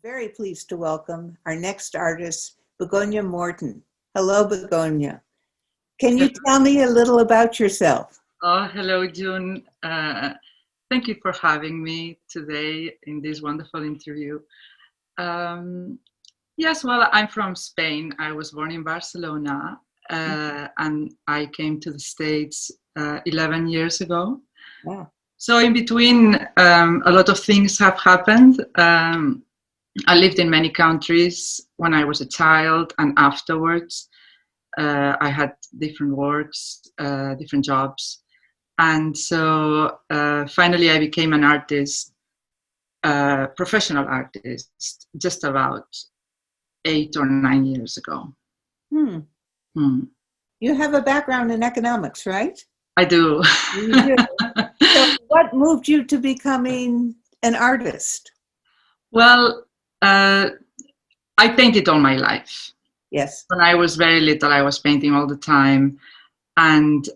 very pleased to welcome our next artist, Begoña Morton. Hello, Begoña. Can you tell me a little about yourself? Oh, hello, June. Thank you for having me today in this wonderful interview. Yes, well, I'm from Spain. I was born in Barcelona, and I came to the States 11 years ago. Wow. So in between, a lot of things have happened. I lived in many countries when I was a child and afterwards. I had different works, different jobs. And so finally I became an artist, professional artist, just about 8 or 9 years ago. You have a background in economics, right? I do. You do. So what moved you to becoming an artist? Well, I painted all my life. Yes. When I was very little, I was painting all the time. And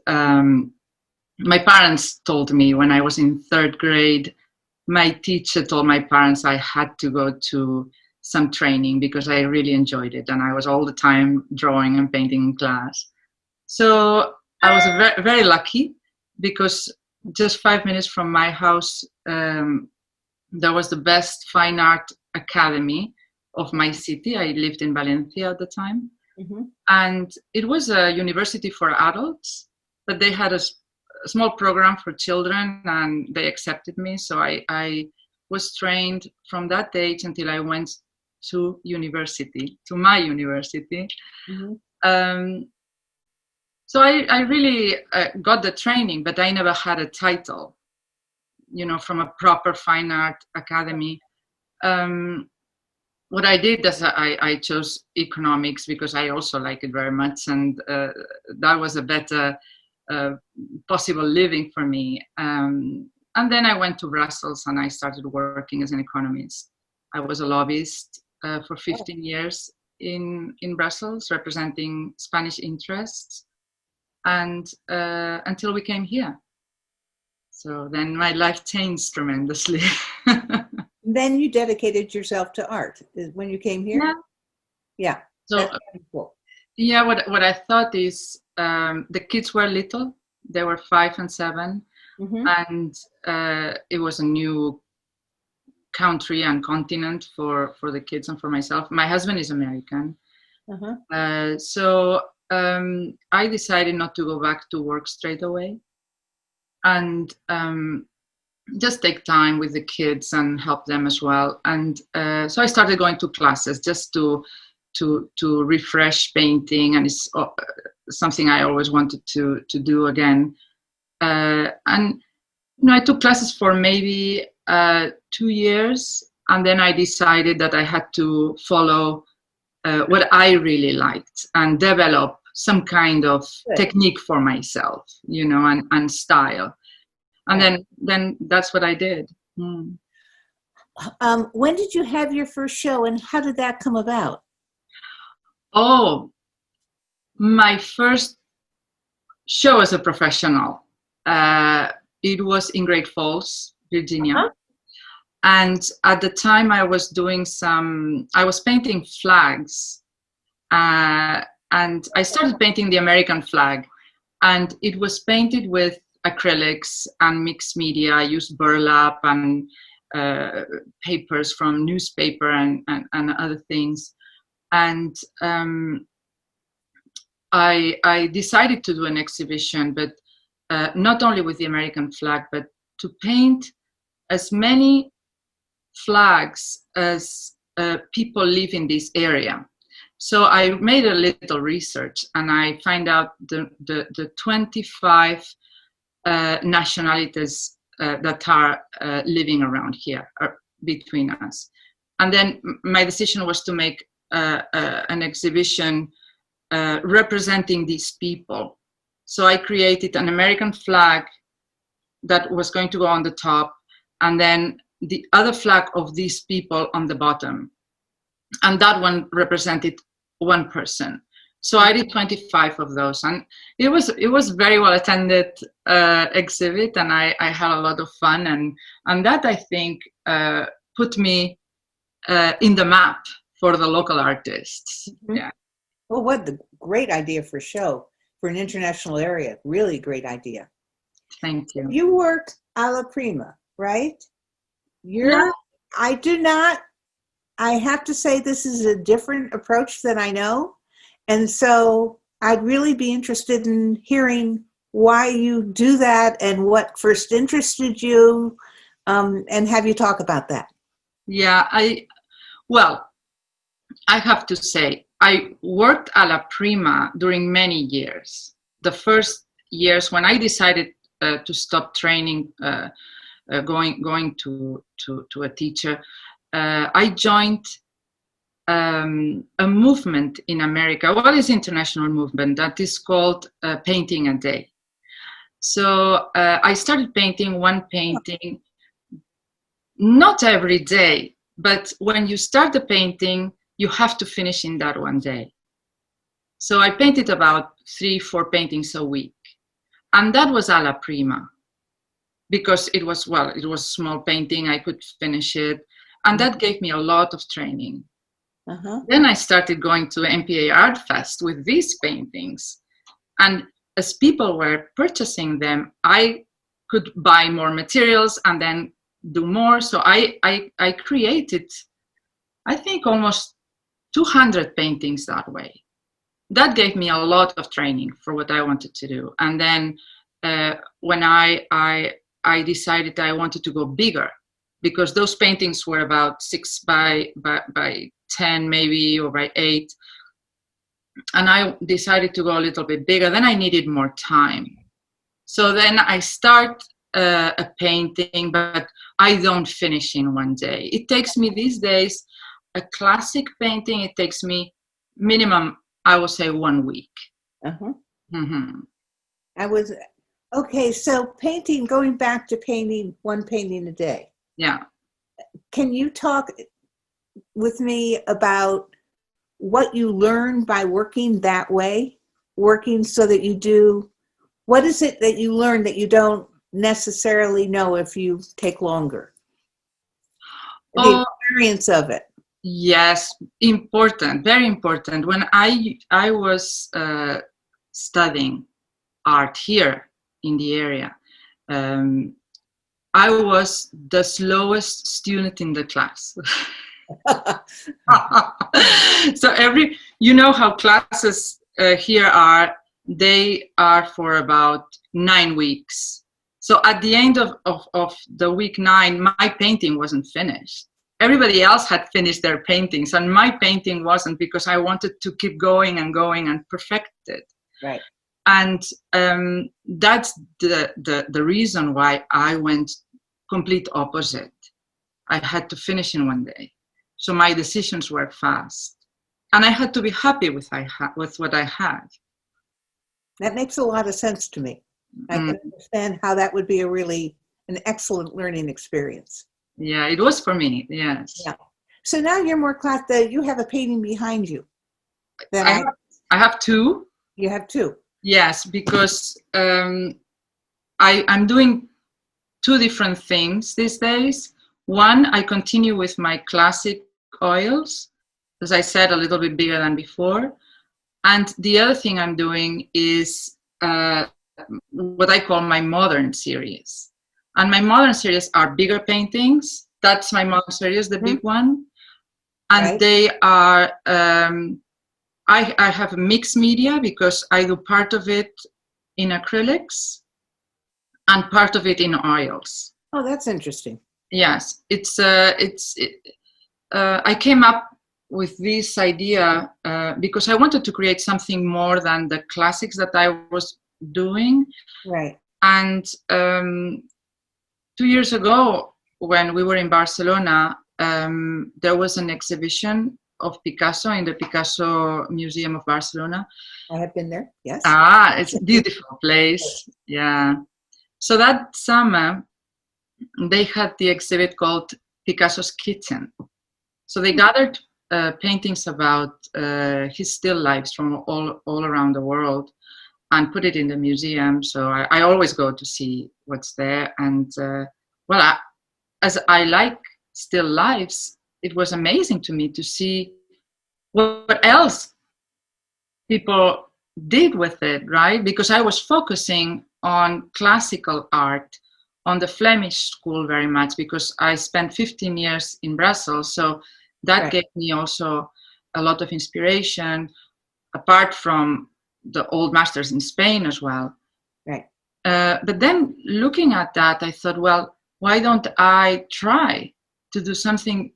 my parents told me when I was in 3rd grade, my teacher told my parents I had to go to some training because I really enjoyed it. And I was all the time drawing and painting in class. So I was very, very lucky because just 5 minutes from my house, there was the best fine art academy of my city. I lived in Valencia at the time. And it was a university for adults, but they had a small program for children and they accepted me. So I was trained from that age until I went to university, to my university. So I really got the training, but I never had a title, you know, from a proper fine art academy. What I did is I chose economics because I also like it very much, and that was a better possible living for me. And then I went to Brussels and I started working as an economist. I was a lobbyist for 15 years in Brussels, representing Spanish interests, and until we came here. So then my life changed tremendously. Then you dedicated yourself to art when you came here? Yeah. So, cool. Yeah, what I thought is the kids were little. They were 5 and 7. And it was a new country and continent for the kids and for myself. My husband is American. So I decided not to go back to work straight away. And just take time with the kids and help them as well. And so I started going to classes just to refresh painting, and it's something I always wanted to do again. And you know, I took classes for maybe 2 years, and then I decided that I had to follow what I really liked and develop some kind of technique for myself, you know, and style. And then that's what I did. When did you have your first show and how did that come about? Oh, my first show as a professional. It was in Great Falls, Virginia. And at the time I was painting flags. And I started painting the American flag. And it was painted with acrylics and mixed media. I used burlap and papers from newspaper and other things. And I decided to do an exhibition, but not only with the American flag, but to paint as many flags as people live in this area. So I made a little research and I find out the 25 nationalities that are living around here between us. And then my decision was to make an exhibition representing these people. So I created an American flag that was going to go on the top, and then the other flag of these people on the bottom. And that one represented one person. So I did 25 of those, and it was very well attended exhibit, and I had a lot of fun, and that I think put me in the map for the local artists. Mm-hmm. Yeah. Well, what a great idea for a show for an international area. Really great idea. Thank you. You work alla prima, right? Yeah. I have to say this is a different approach than I know. And so I'd really be interested in hearing why you do that and what first interested you, and have you talk about that. Yeah, well, I have to say, I worked alla prima during many years. The first years when I decided to stop training, going to a teacher, I joined a movement in America. What is international movement that is called Painting a Day. So I started painting one painting, not every day, but when you start the painting, you have to finish in that one day. So I painted about 3-4 paintings a week. And that was alla prima, because it was small painting, I could finish it. And that gave me a lot of training. Then I started going to MPA Art Fest with these paintings. And as people were purchasing them, I could buy more materials and then do more. So I created, I think, almost 200 paintings that way. That gave me a lot of training for what I wanted to do. And then when I decided I wanted to go bigger, because those paintings were about 6 by 10 maybe, or by 8. And I decided to go a little bit bigger. Then I needed more time. So then I start a painting, but I don't finish in one day. It takes me these days, a classic painting, it takes me minimum, I would say, 1 week. Okay, so painting, going back to painting, one painting a day. Yeah. Can you talk with me about what you learn by working that way, working so that you do, what is it that you learn that you don't necessarily know if you take longer? The experience of it. Yes, important, very important. When I was studying art here in the area, I was the slowest student in the class. So you know how classes here are, they are for about 9 weeks. So at the end of the week 9, my painting wasn't finished. Everybody else had finished their paintings, and my painting wasn't, because I wanted to keep going and going and perfect it. Right. And that's the reason why I went complete opposite. I had to finish in one day. So my decisions were fast. And I had to be happy with what I had. That makes a lot of sense to me. I can understand how that would be an excellent learning experience. Yeah, it was for me, yes. Yeah. So now you're more you have a painting behind you. I have 2. You have 2? Yes, because I'm doing 2 different things these days. One, I continue with my classic oils, as I said, a little bit bigger than before. And the other thing I'm doing is what I call my modern series. And my modern series are bigger paintings. That's my modern series, the big one. And they are, I have mixed media, because I do part of it in acrylics and part of it in oils. Oh, that's interesting. Yes, I came up with this idea because I wanted to create something more than the classics that I was doing. Right. And 2 years ago, when we were in Barcelona, there was an exhibition of Picasso in the Picasso Museum of Barcelona. I have been there, yes. It's a beautiful place. Yeah. So that summer, they had the exhibit called Picasso's Kitchen. So they gathered paintings about his still lifes from all around the world and put it in the museum. So I always go to see what's there. And as I like still lifes, it was amazing to me to see what else people did with it, right? Because I was focusing on classical art, on the Flemish school very much, because I spent 15 years in Brussels. So that gave me also a lot of inspiration, apart from the old masters in Spain as well. Right. But then looking at that, I thought, well, why don't I try to do something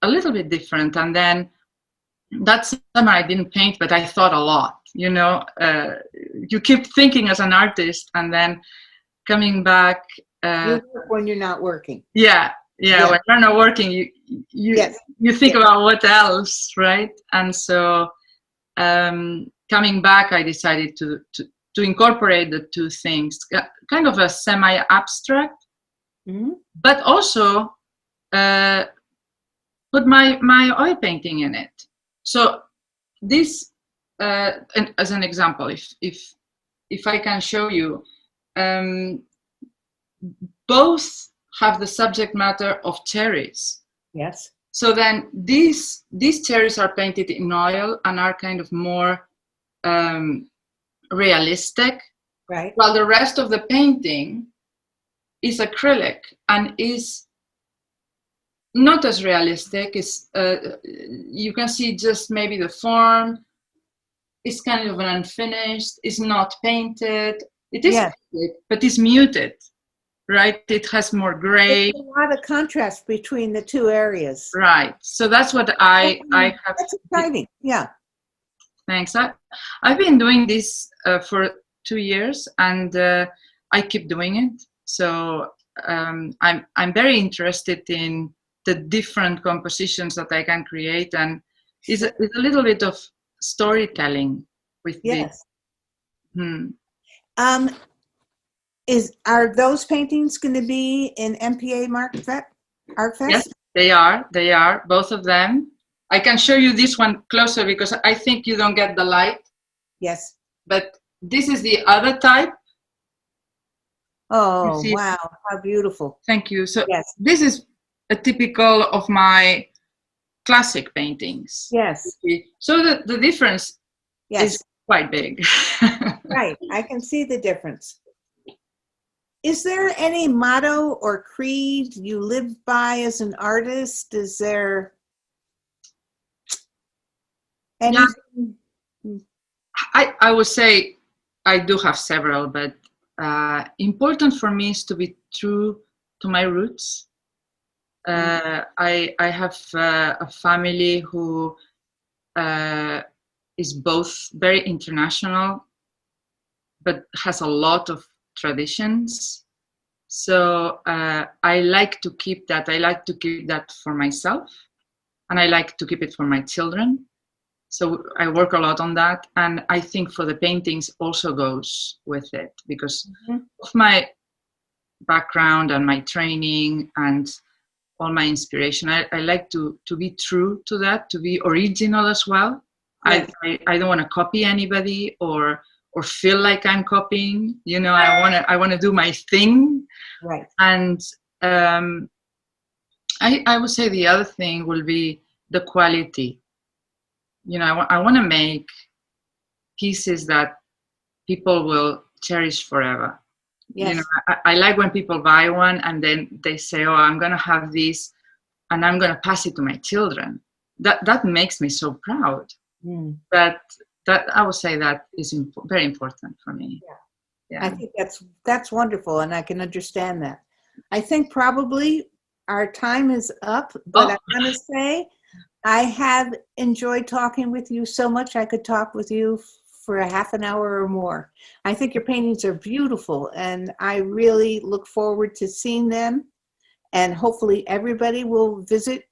a little bit different? And then that summer I didn't paint, but I thought a lot. You know, you keep thinking as an artist, and then coming back. You work when you're not working. Yeah. When you're not working, you think about what else, right? And so coming back, I decided to incorporate the two things, kind of a semi-abstract, but also put my oil painting in it. So this, as an example, if I can show you, both have the subject matter of cherries. Yes. So then these cherries are painted in oil and are kind of more realistic. Right. While the rest of the painting is acrylic and is not as realistic. It's you can see just maybe the form. It's kind of an unfinished. It's not painted. It is painted, but it's muted. Right, it has more gray. There's a lot of contrast between the two areas. Right, so that's what I have. That's exciting. Yeah. Thanks. I've been doing this for 2 years, and I keep doing it. So I'm very interested in the different compositions that I can create, and it's a little bit of storytelling with this. Are those paintings going to be in MPA Art Fest? Yes, they are. They are, both of them. I can show you this one closer because I think you don't get the light. Yes. But this is the other type. Oh, wow. How beautiful. Thank you. So this is a typical of my classic paintings. Yes. So the difference is quite big. Right. I can see the difference. Is there any motto or creed you live by as an artist? Is there anything? I would say I do have several, but important for me is to be true to my roots. I have a family who is both very international, but has a lot of traditions. So I like to keep that. I like to keep that for myself, and I like to keep it for my children. So I work a lot on that, and I think for the paintings also goes with it because of my background and my training and all my inspiration. I like to be true to that, to be original as well. Yes. I don't want to copy anybody or feel like I'm copying. You know, I want to do my thing. Right. And I would say the other thing will be the quality. You know, I want to make pieces that people will cherish forever. Yes. You know, I like when people buy one and then they say, "Oh, I'm going to have this, and I'm going to pass it to my children." That makes me so proud. That I would say that is very important for me. I think that's wonderful, and I can understand that. I think probably our time is up, but I want to say I have enjoyed talking with you so much. I could talk with you for a half an hour or more. I think your paintings are beautiful, and I really look forward to seeing them. And hopefully everybody will visit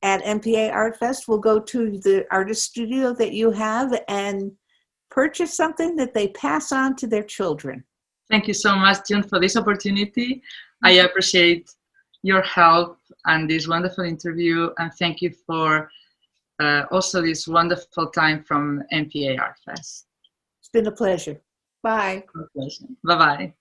at MPA Art Fest. We'll go to the artist studio that you have and purchase something that they pass on to their children. Thank you so much, June, for this opportunity. I appreciate your help and this wonderful interview, and thank you for also this wonderful time from MPA Art Fest. It's been a pleasure. Bye. Bye-bye.